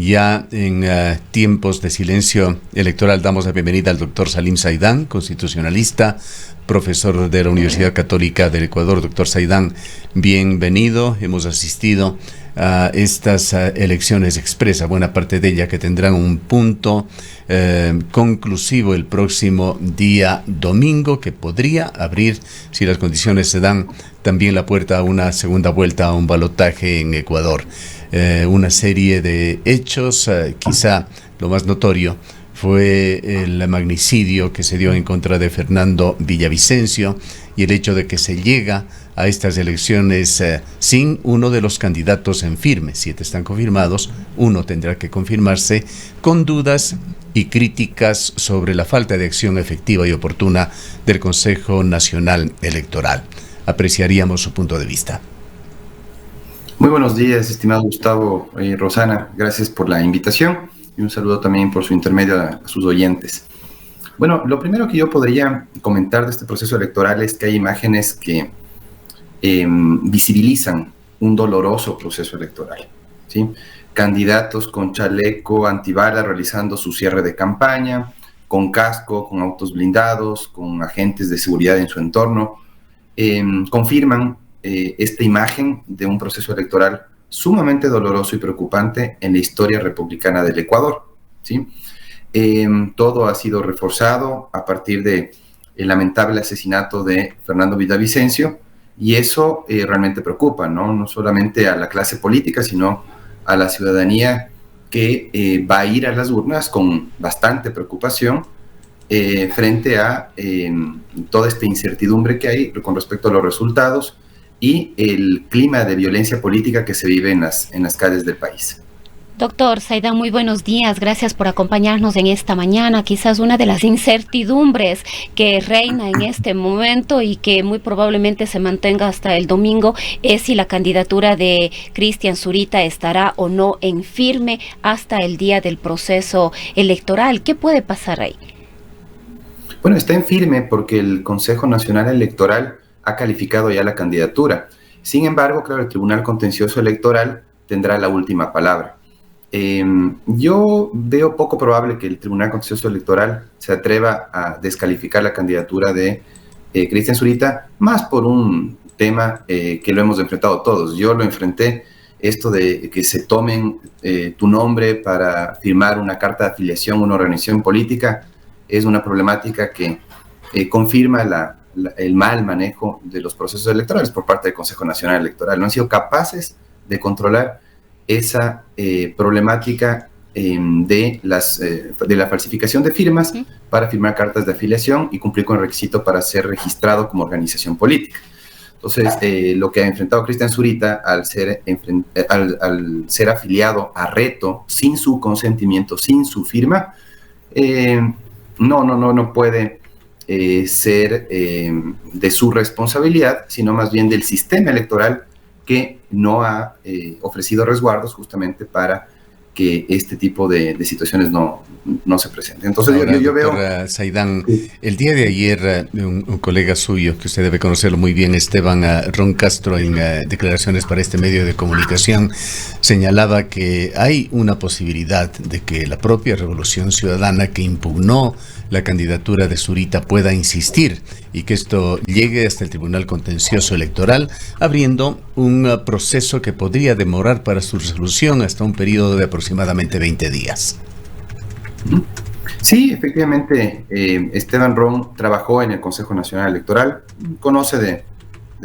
Ya en tiempos de silencio electoral damos la bienvenida al doctor Salim Saidán, constitucionalista, profesor de la Universidad Católica del Ecuador. Doctor Saidán, bienvenido. Hemos asistido a estas elecciones expresas, buena parte de ellas que tendrán un punto conclusivo el próximo día domingo, que podría abrir, si las condiciones se dan, también la puerta a una segunda vuelta a un balotaje en Ecuador. Una serie de hechos, quizá lo más notorio fue el magnicidio que se dio en contra de Fernando Villavicencio y el hecho de que se llega a estas elecciones sin uno de los candidatos en firme. 7 están confirmados, uno tendrá que confirmarse, con dudas y críticas sobre la falta de acción efectiva y oportuna del Consejo Nacional Electoral. Apreciaríamos su punto de vista. Muy buenos días, estimado Gustavo y Rosana. Gracias por la invitación y un saludo también por su intermedio a sus oyentes. Bueno, lo primero que yo podría comentar de este proceso electoral es que hay imágenes que visibilizan un doloroso proceso electoral, ¿sí? Candidatos con chaleco antibala realizando su cierre de campaña, con casco, con autos blindados, con agentes de seguridad en su entorno, confirman esta imagen de un proceso electoral sumamente doloroso y preocupante en la historia republicana del Ecuador, ¿sí? Todo ha sido reforzado a partir del lamentable asesinato de Fernando Villavicencio, y eso realmente preocupa, ¿no? No solamente a la clase política, sino a la ciudadanía que va a ir a las urnas con bastante preocupación frente a toda esta incertidumbre que hay con respecto a los resultados y el clima de violencia política que se vive en las calles del país. Doctor Saidán, muy buenos días. Gracias por acompañarnos en esta mañana. Quizás una de las incertidumbres que reina en este momento y que muy probablemente se mantenga hasta el domingo es si la candidatura de Cristian Zurita estará o no en firme hasta el día del proceso electoral. ¿Qué puede pasar ahí? Bueno, está en firme porque el Consejo Nacional Electoral ha calificado ya la candidatura. Sin embargo, claro, el Tribunal Contencioso Electoral tendrá la última palabra. Yo veo poco probable que el Tribunal Contencioso Electoral se atreva a descalificar la candidatura de Cristian Zurita, más por un tema que lo hemos enfrentado todos. Yo lo enfrenté, esto de que se tomen tu nombre para firmar una carta de afiliación a una organización política, es una problemática que confirma el mal manejo de los procesos electorales por parte del Consejo Nacional Electoral. No han sido capaces de controlar esa problemática de la falsificación de firmas para firmar cartas de afiliación y cumplir con el requisito para ser registrado como organización política. Entonces, lo que ha enfrentado Cristian Zurita al ser afiliado a Reto sin su consentimiento, sin su firma, no puede ser de su responsabilidad, sino más bien del sistema electoral que no ha ofrecido resguardos justamente para que este tipo de situaciones no se presenten. Entonces, ahora, yo veo... Saidán, el día de ayer un colega suyo, que usted debe conocerlo muy bien, Esteban Ron Castro, en declaraciones para este medio de comunicación, señalaba que hay una posibilidad de que la propia Revolución Ciudadana, que impugnó la candidatura de Zurita, pueda insistir y que esto llegue hasta el Tribunal Contencioso Electoral, abriendo un proceso que podría demorar para su resolución hasta un periodo de aproximadamente 20 días. Sí, efectivamente, Esteban Ron trabajó en el Consejo Nacional Electoral, conoce de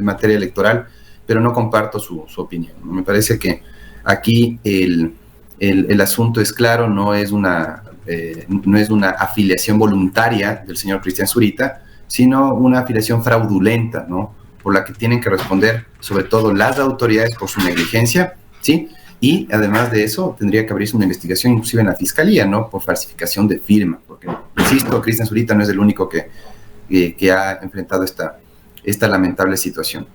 materia electoral, pero no comparto su opinión. Me parece que aquí el asunto es claro, no es una afiliación voluntaria del señor Cristian Zurita, sino una afiliación fraudulenta, ¿no? Por la que tienen que responder sobre todo las autoridades por su negligencia, ¿sí? Y además de eso, tendría que abrirse una investigación inclusive en la Fiscalía, ¿no? Por falsificación de firma, porque, insisto, Cristian Zurita no es el único que ha enfrentado esta lamentable situación.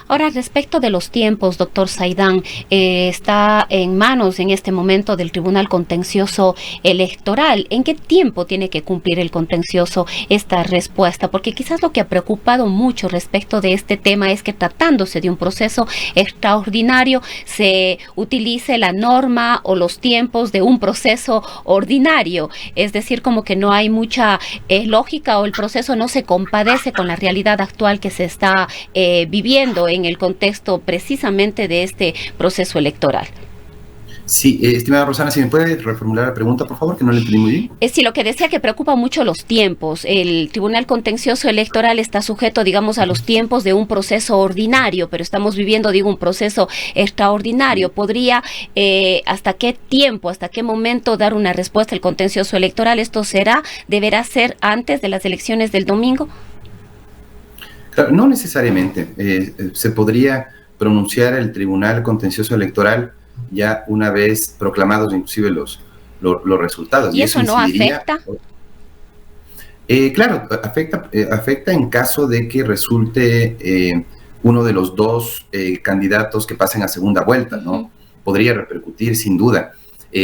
Ahora, respecto de los tiempos, doctor Saidán, está en manos en este momento del Tribunal Contencioso Electoral. ¿En qué tiempo tiene que cumplir el contencioso esta respuesta? Porque quizás lo que ha preocupado mucho respecto de este tema es que, tratándose de un proceso extraordinario, se utilice la norma o los tiempos de un proceso ordinario. Es decir, como que no hay mucha lógica, o el proceso no se compadece con la realidad actual que se está viviendo en el contexto precisamente de este proceso electoral. Sí, estimada Rosana, si me puede reformular la pregunta, por favor, que no le entendí muy bien. Sí, lo que decía, que preocupa mucho los tiempos. El Tribunal Contencioso Electoral está sujeto, digamos, a los tiempos de un proceso ordinario, pero estamos viviendo, digo, un proceso extraordinario. ¿Podría, hasta qué tiempo, hasta qué momento dar una respuesta al contencioso electoral? ¿Esto deberá ser antes de las elecciones del domingo? Claro, no necesariamente. Se podría pronunciar el Tribunal Contencioso Electoral ya una vez proclamados inclusive los resultados. ¿Y eso no afecta? Claro, afecta en caso de que resulte uno de los dos candidatos que pasen a segunda vuelta, ¿no? Podría repercutir sin duda.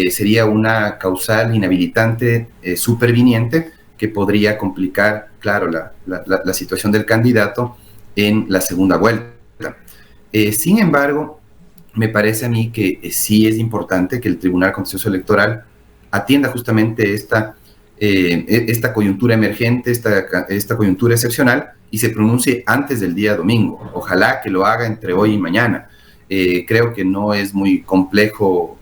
Sería una causal inhabilitante superviniente que podría complicar, claro, la situación del candidato en la segunda vuelta. Sin embargo, me parece a mí que sí es importante que el Tribunal Contencioso Electoral atienda justamente esta coyuntura emergente, esta coyuntura excepcional, y se pronuncie antes del día domingo. Ojalá que lo haga entre hoy y mañana. Creo que no es muy complejo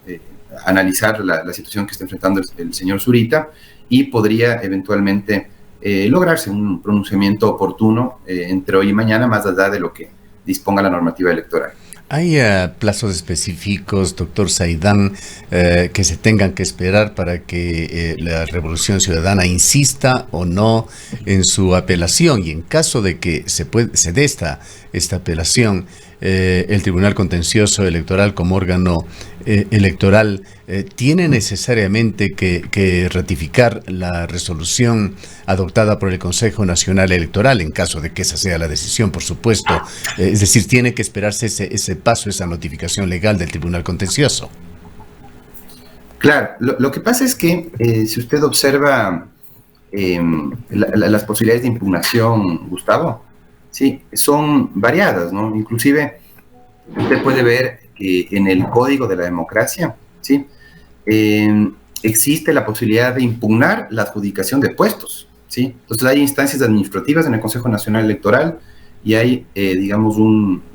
analizar la situación que está enfrentando el señor Zurita, y podría eventualmente lograrse un pronunciamiento oportuno entre hoy y mañana, más allá de lo que disponga la normativa electoral. ¿Hay plazos específicos, doctor Saidán, que se tengan que esperar para que la Revolución Ciudadana insista o no en su apelación? Y en caso de que se dé esta apelación, el Tribunal Contencioso Electoral como órgano electoral tiene necesariamente que ratificar la resolución adoptada por el Consejo Nacional Electoral, en caso de que esa sea la decisión, por supuesto. Es decir, tiene que esperarse ese paso, esa notificación legal del Tribunal Contencioso. Claro, lo que pasa es que si usted observa las posibilidades de impugnación, Gustavo, sí, son variadas, ¿no? Inclusive usted puede ver que en el Código de la Democracia, ¿sí?, existe la posibilidad de impugnar la adjudicación de puestos, ¿sí? Entonces hay instancias administrativas en el Consejo Nacional Electoral y hay, digamos,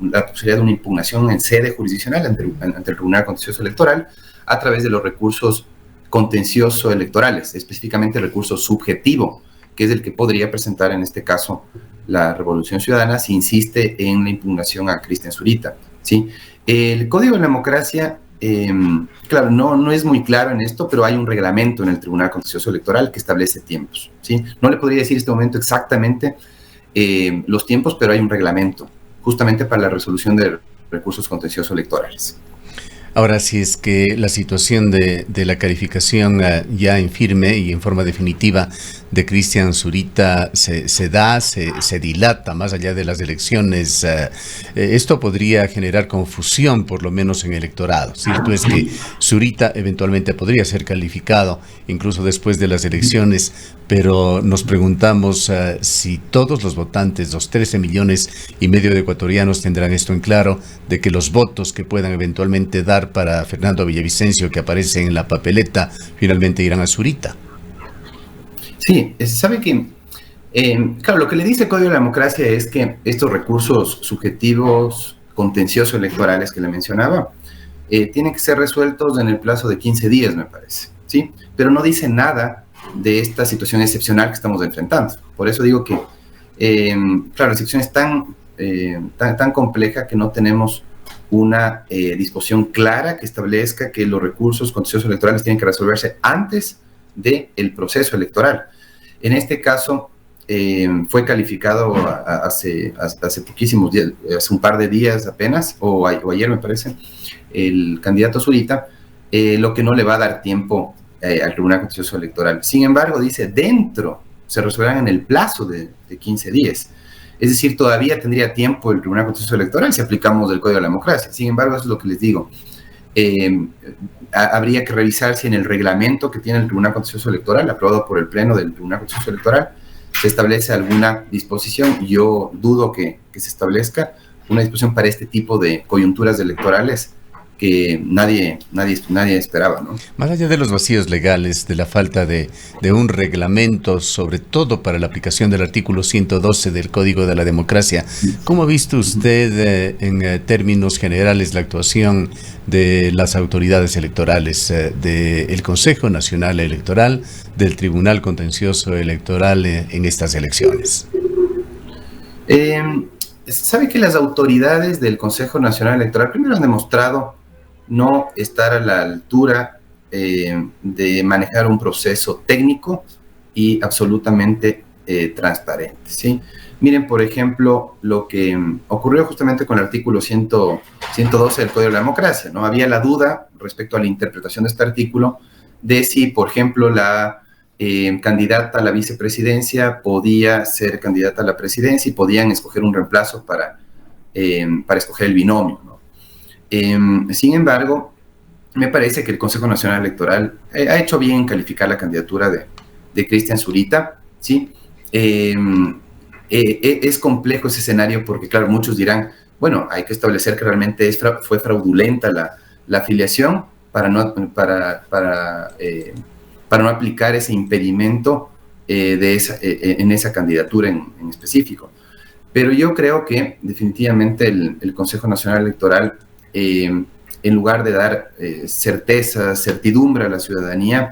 la posibilidad de una impugnación en sede jurisdiccional ante el Tribunal Contencioso Electoral a través de los recursos contencioso electorales, específicamente el recurso subjetivo, que es el que podría presentar en este caso la Revolución Ciudadana si insiste en la impugnación a Cristian Zurita, ¿sí? El Código de la Democracia, claro, no es muy claro en esto, pero hay un reglamento en el Tribunal Contencioso Electoral que establece tiempos, ¿sí? No le podría decir en este momento exactamente los tiempos, pero hay un reglamento justamente para la resolución de recursos contenciosos electorales. Ahora, si es que la situación de la calificación ya en firme y en forma definitiva de Cristian Zurita se dilata más allá de las elecciones, esto podría generar confusión, por lo menos en el electorado. Cierto es que Zurita eventualmente podría ser calificado incluso después de las elecciones, pero nos preguntamos si todos los votantes, los 13,5 millones de ecuatorianos, tendrán esto en claro, de que los votos que puedan eventualmente dar para Fernando Villavicencio, que aparece en la papeleta, finalmente irán a Zurita. Sí, sabe que, claro, lo que le dice el Código de la Democracia es que estos recursos subjetivos contenciosos electorales que le mencionaba tienen que ser resueltos en el plazo de 15 días, me parece, ¿sí? Pero no dice nada de esta situación excepcional que estamos enfrentando. Por eso digo que, claro, la situación es tan compleja que no tenemos una disposición clara que establezca que los recursos contenciosos electorales tienen que resolverse antes del proceso electoral. En este caso, fue calificado hace poquísimos días, hace un par de días apenas, o ayer me parece, el candidato Zurita, lo que no le va a dar tiempo al Tribunal Contencioso Electoral. Sin embargo, dice, se resolverán en el plazo de 15 días. Es decir, todavía tendría tiempo el Tribunal Contencioso Electoral si aplicamos el Código de la Democracia. Sin embargo, eso es lo que les digo. Habría que revisar si en el reglamento que tiene el Tribunal Contencioso Electoral, aprobado por el Pleno del Tribunal Contencioso Electoral, se establece alguna disposición. Yo dudo que se establezca una disposición para este tipo de coyunturas electorales que nadie esperaba, ¿no? Más allá de los vacíos legales, de la falta de un reglamento, sobre todo para la aplicación del artículo 112 del Código de la Democracia, ¿cómo ha visto usted en términos generales la actuación de las autoridades electorales, del Consejo Nacional Electoral, del Tribunal Contencioso Electoral en estas elecciones? Sabe que las autoridades del Consejo Nacional Electoral primero han demostrado no estar a la altura de manejar un proceso técnico y absolutamente transparente, ¿sí? Miren, por ejemplo, lo que ocurrió justamente con el artículo 112 del Código de la Democracia, ¿no? Había la duda respecto a la interpretación de este artículo de si, por ejemplo, la candidata a la vicepresidencia podía ser candidata a la presidencia y podían escoger un reemplazo para escoger el binomio, ¿no? Sin embargo, me parece que el Consejo Nacional Electoral ha hecho bien en calificar la candidatura de Cristian Zurita, ¿sí? Es complejo ese escenario porque, claro, muchos dirán, bueno, hay que establecer que realmente fue fraudulenta la afiliación para no aplicar ese impedimento en esa candidatura en específico. Pero yo creo que definitivamente el Consejo Nacional Electoral, en lugar de dar certidumbre a la ciudadanía,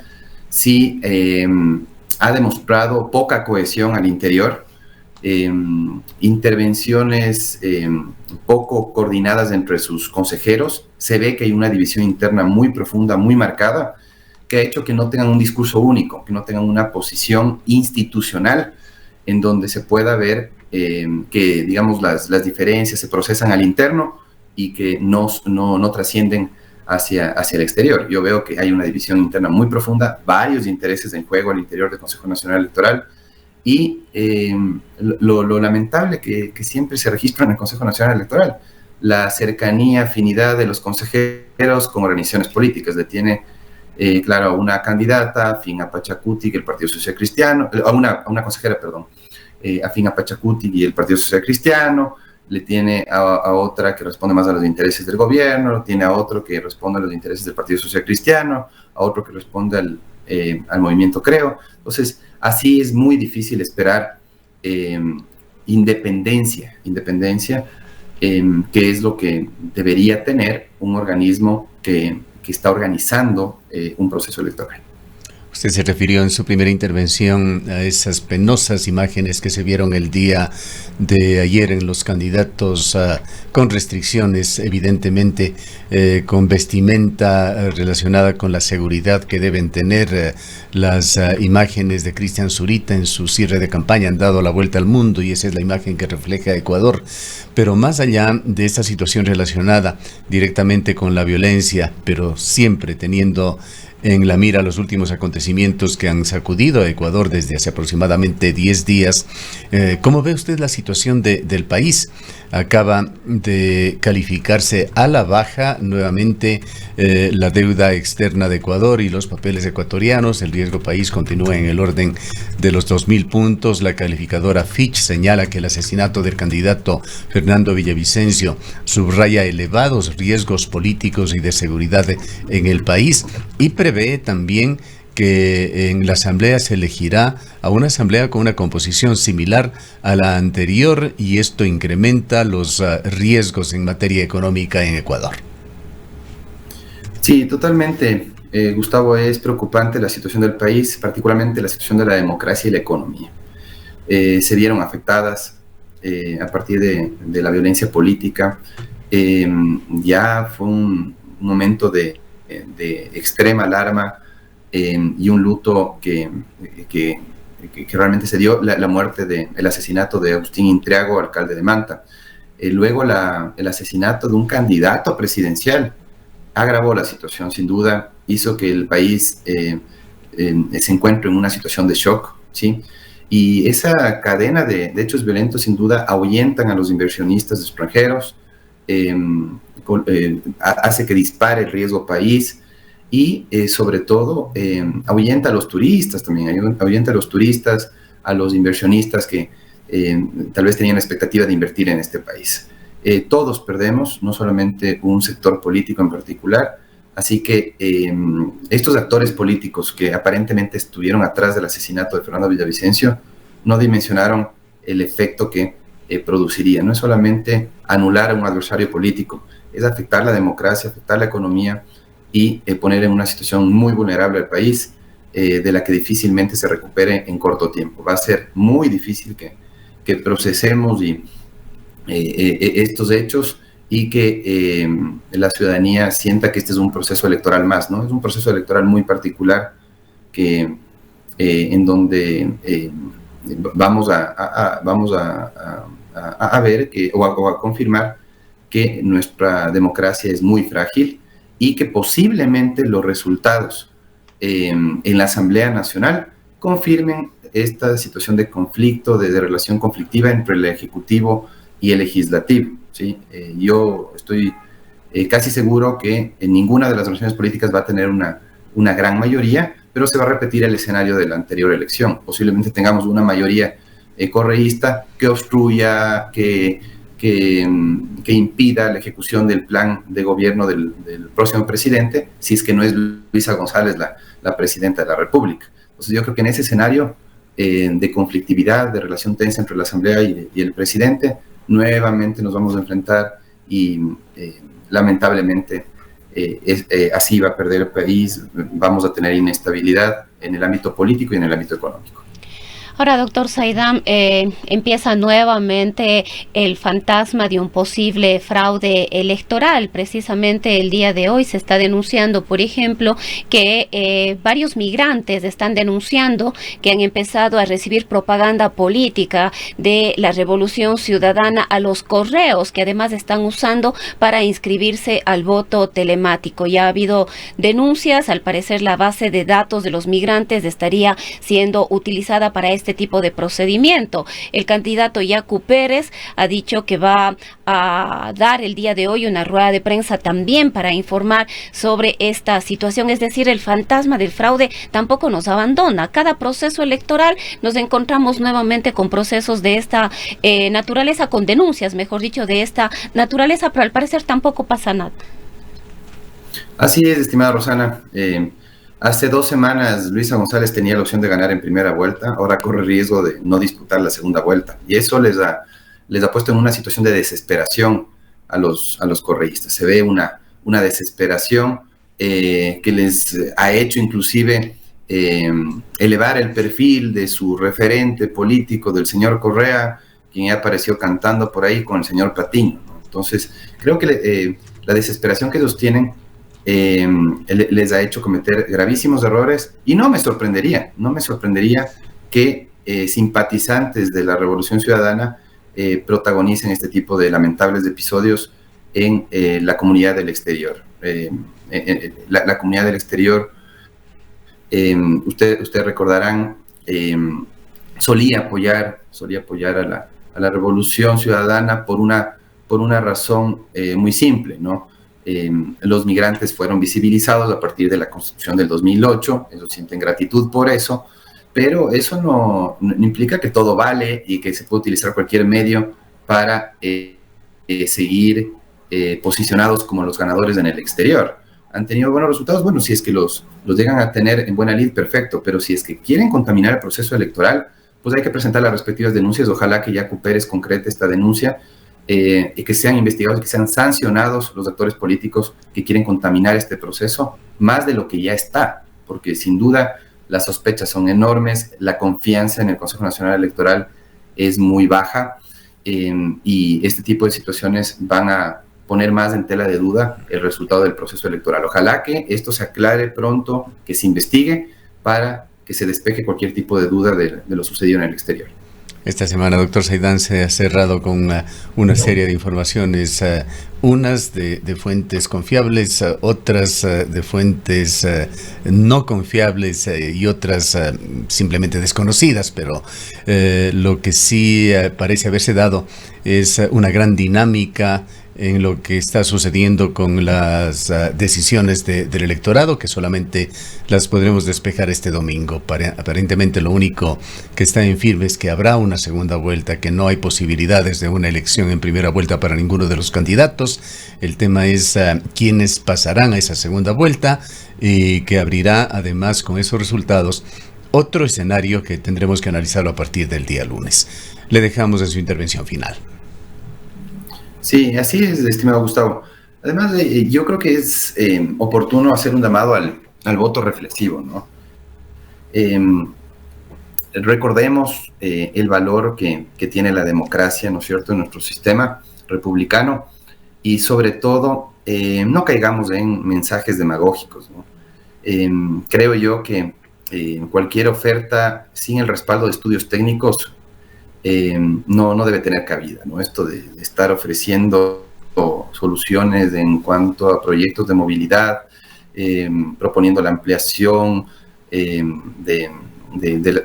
sí ha demostrado poca cohesión al interior, intervenciones poco coordinadas entre sus consejeros. Se ve que hay una división interna muy profunda, muy marcada, que ha hecho que no tengan un discurso único, que no tengan una posición institucional en donde se pueda ver que, digamos, las diferencias se procesan al interno y que no trascienden hacia el exterior. Yo veo que hay una división interna muy profunda, varios intereses en juego al interior del Consejo Nacional Electoral, y lo lamentable que siempre se registra en el Consejo Nacional Electoral, la cercanía, afinidad de los consejeros con organizaciones políticas. Tiene, claro, a una candidata afín a Pachacuti y el Partido Social Cristiano, a una consejera, perdón, afín a Pachacuti y el Partido Social Cristiano, le tiene a otra que responde más a los intereses del gobierno, tiene a otro que responde a los intereses del Partido Social Cristiano, a otro que responde al movimiento Creo. Entonces, así es muy difícil esperar independencia, que es lo que debería tener un organismo que está organizando un proceso electoral. Usted se refirió en su primera intervención a esas penosas imágenes que se vieron el día de ayer en los candidatos con restricciones, evidentemente, con vestimenta relacionada con la seguridad que deben tener. Las imágenes de Cristian Zurita en su cierre de campaña han dado la vuelta al mundo y esa es la imagen que refleja Ecuador. Pero más allá de esta situación relacionada directamente con la violencia, pero siempre teniendo en la mira los últimos acontecimientos que han sacudido a Ecuador desde hace aproximadamente 10 días. ¿Cómo ve usted la situación del país? Acaba de calificarse a la baja nuevamente la deuda externa de Ecuador y los papeles ecuatorianos. El riesgo país continúa en el orden de los 2.000 puntos. La calificadora Fitch señala que el asesinato del candidato Fernando Villavicencio subraya elevados riesgos políticos y de seguridad en el país y prevé también que en la asamblea se elegirá a una asamblea con una composición similar a la anterior y esto incrementa los riesgos en materia económica en Ecuador. Sí, totalmente, Gustavo, es preocupante la situación del país, particularmente la situación de la democracia y la economía. Se vieron afectadas a partir de la violencia política. Ya fue un momento de extrema alarma y un luto que realmente se dio la muerte el asesinato de Agustín Intriago, alcalde de Manta. Luego el asesinato de un candidato presidencial agravó la situación, sin duda, hizo que el país se encuentre en una situación de shock, ¿sí? Y esa cadena de hechos violentos sin duda ahuyentan a los inversionistas extranjeros, hace que dispare el riesgo país y sobre todo ahuyenta a los turistas también, ahuyenta a los turistas, a los inversionistas que tal vez tenían la expectativa de invertir en este país. Todos perdemos, no solamente un sector político en particular, así que estos actores políticos que aparentemente estuvieron atrás del asesinato de Fernando Villavicencio no dimensionaron el efecto que produciría. No es solamente anular a un adversario político, es afectar la democracia, afectar la economía y poner en una situación muy vulnerable al país, de la que difícilmente se recupere en corto tiempo. Va a ser muy difícil que procesemos estos hechos y que la ciudadanía sienta que este es un proceso electoral más, ¿no? Es un proceso electoral muy particular en donde vamos a ver o a confirmar que nuestra democracia es muy frágil y que posiblemente los resultados en la Asamblea Nacional confirmen esta situación de conflicto, de relación conflictiva entre el Ejecutivo y el Legislativo, ¿sí? Yo estoy casi seguro que en ninguna de las organizaciones políticas va a tener una gran mayoría, pero se va a repetir el escenario de la anterior elección. Posiblemente tengamos una mayoría correísta que obstruya, que impida la ejecución del plan de gobierno del próximo presidente, si es que no es Luisa González la presidenta de la República. Entonces yo creo que en ese escenario de conflictividad, de relación tensa entre la Asamblea y el presidente, nuevamente nos vamos a enfrentar y lamentablemente así va a perder el país, vamos a tener inestabilidad en el ámbito político y en el ámbito económico. Ahora, doctor Saidán, empieza nuevamente el fantasma de un posible fraude electoral. Precisamente el día de hoy se está denunciando, por ejemplo, que varios migrantes están denunciando que han empezado a recibir propaganda política de la Revolución Ciudadana a los correos, que además están usando para inscribirse al voto telemático. Ya ha habido denuncias, al parecer la base de datos de los migrantes estaría siendo utilizada para este tipo de procedimiento. El candidato Yacu Pérez ha dicho que va a dar el día de hoy una rueda de prensa también para informar sobre esta situación. Es decir, el fantasma del fraude tampoco nos abandona. Cada proceso electoral nos encontramos nuevamente con procesos de esta naturaleza, con denuncias, mejor dicho, de esta naturaleza, pero al parecer tampoco pasa nada. Así es, estimada Rosana. Hace 2 semanas Luisa González tenía la opción de ganar en primera vuelta, ahora corre riesgo de no disputar la segunda vuelta. Y eso les ha puesto en una situación de desesperación a los correístas. Se ve una desesperación que les ha hecho inclusive elevar el perfil de su referente político, del señor Correa, quien ya apareció cantando por ahí con el señor Patiño, ¿no? Entonces, creo que la desesperación que ellos tienen les ha hecho cometer gravísimos errores y no me sorprendería que simpatizantes de la Revolución Ciudadana protagonicen este tipo de lamentables episodios en la comunidad del exterior. La comunidad del exterior, ustedes recordarán, solía apoyar a la Revolución Ciudadana por una razón muy simple, ¿no? Los migrantes fueron visibilizados a partir de la Constitución del 2008, ellos sienten gratitud por eso, pero eso no implica que todo vale y que se puede utilizar cualquier medio para seguir posicionados como los ganadores en el exterior. ¿Han tenido buenos resultados? Bueno, si es que los llegan a tener en buena lid, perfecto, pero si es que quieren contaminar el proceso electoral, pues hay que presentar las respectivas denuncias. Ojalá que Yacu Pérez concrete esta denuncia y que sean investigados, que sean sancionados los actores políticos que quieren contaminar este proceso, más de lo que ya está, porque sin duda las sospechas son enormes, la confianza en el Consejo Nacional Electoral es muy baja y este tipo de situaciones van a poner más en tela de duda el resultado del proceso electoral. Ojalá que esto se aclare pronto, que se investigue para que se despeje cualquier tipo de duda de lo sucedido en el exterior. Esta semana, doctor Saidán, se ha cerrado con una serie de informaciones unas de fuentes confiables, otras de fuentes no confiables y otras simplemente desconocidas, pero lo que sí parece haberse dado es una gran dinámica en lo que está sucediendo con las decisiones del electorado, que solamente las podremos despejar este domingo. Aparentemente lo único que está en firme es que habrá una segunda vuelta, que no hay posibilidades de una elección en primera vuelta para ninguno de los candidatos. El tema es quiénes pasarán a esa segunda vuelta, y que abrirá además con esos resultados otro escenario que tendremos que analizarlo a partir del día lunes. Le dejamos en su intervención final. Sí, así es, estimado Gustavo. Además, yo creo que es oportuno hacer un llamado al voto reflexivo, ¿no? Recordemos el valor que tiene la democracia, ¿no es cierto?, en nuestro sistema republicano, y sobre todo no caigamos en mensajes demagógicos, ¿no? Creo yo que cualquier oferta sin el respaldo de estudios técnicos no debe tener cabida, ¿no? Esto de estar ofreciendo soluciones en cuanto a proyectos de movilidad, proponiendo la ampliación de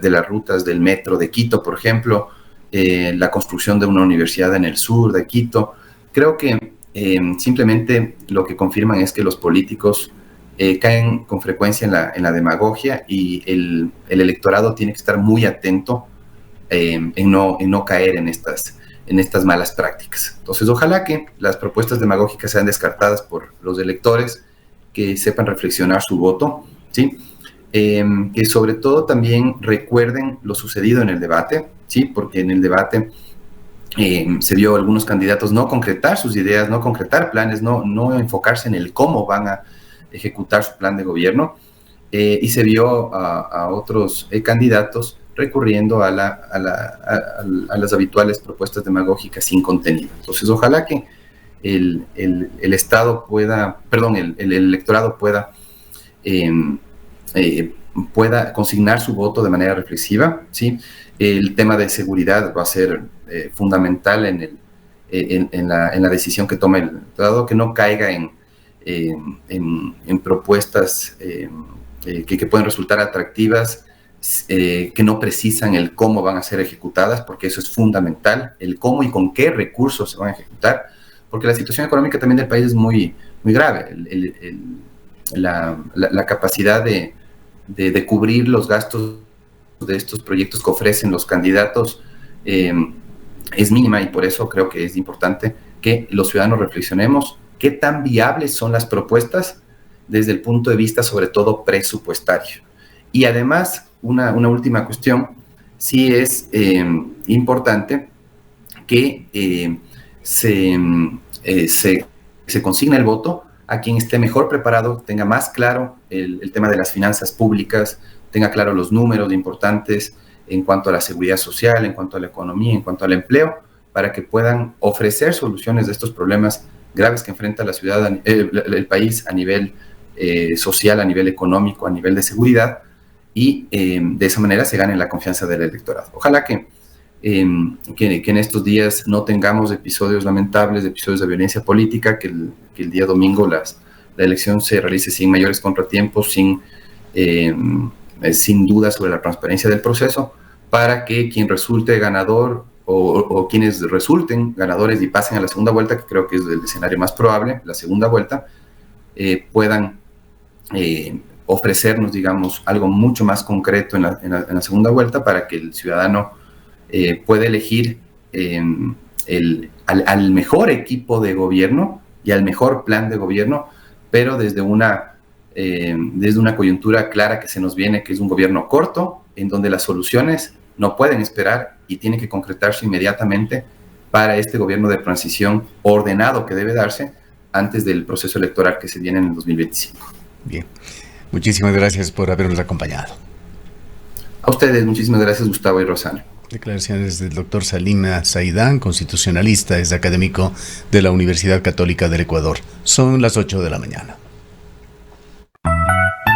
las rutas del metro de Quito, por ejemplo, la construcción de una universidad en el sur de Quito. Creo que simplemente lo que confirman es que los políticos caen con frecuencia en la demagogia, y el electorado tiene que estar muy atento en no caer en estas malas prácticas. Entonces, ojalá que las propuestas demagógicas sean descartadas por los electores, que sepan reflexionar su voto, ¿sí? Que sobre todo también recuerden lo sucedido en el debate, ¿sí? Porque en el debate se vio a algunos candidatos no concretar sus ideas, no concretar planes, no enfocarse en el cómo van a ejecutar su plan de gobierno, y se vio a otros candidatos recurriendo a las habituales propuestas demagógicas sin contenido. Entonces, ojalá que el electorado pueda consignar su voto de manera reflexiva, ¿sí? El tema de seguridad va a ser fundamental en la decisión que tome el electorado, que no caiga en propuestas que pueden resultar atractivas, que no precisan el cómo van a ser ejecutadas, porque eso es fundamental, el cómo y con qué recursos se van a ejecutar, porque la situación económica también del país es muy, muy grave. La capacidad de cubrir los gastos de estos proyectos que ofrecen los candidatos es mínima, y por eso creo que es importante que los ciudadanos reflexionemos qué tan viables son las propuestas desde el punto de vista, sobre todo, presupuestario. Y además, una última cuestión, sí es importante que se consigne el voto a quien esté mejor preparado, tenga más claro el tema de las finanzas públicas, tenga claro los números importantes en cuanto a la seguridad social, en cuanto a la economía, en cuanto al empleo, para que puedan ofrecer soluciones de estos problemas graves que enfrenta la ciudad, el país a nivel social, a nivel económico, a nivel de seguridad, y de esa manera se gane la confianza del electorado. Ojalá que en estos días no tengamos episodios lamentables, episodios de violencia política, que el día domingo la elección se realice sin mayores contratiempos, sin dudas sobre la transparencia del proceso, para que quien resulte ganador o quienes resulten ganadores y pasen a la segunda vuelta, que creo que es el escenario más probable, la segunda vuelta, puedan ofrecernos, digamos, algo mucho más concreto en la segunda vuelta, para que el ciudadano pueda elegir al mejor equipo de gobierno y al mejor plan de gobierno, pero desde una coyuntura clara que se nos viene, que es un gobierno corto, en donde las soluciones no pueden esperar y tienen que concretarse inmediatamente para este gobierno de transición ordenado que debe darse antes del proceso electoral que se viene en el 2025. Bien, muchísimas gracias por habernos acompañado. A ustedes, muchísimas gracias, Gustavo y Rosana. Declaraciones del doctor Salim Saidán, constitucionalista, es académico de la Universidad Católica del Ecuador. Son las 8 de la mañana.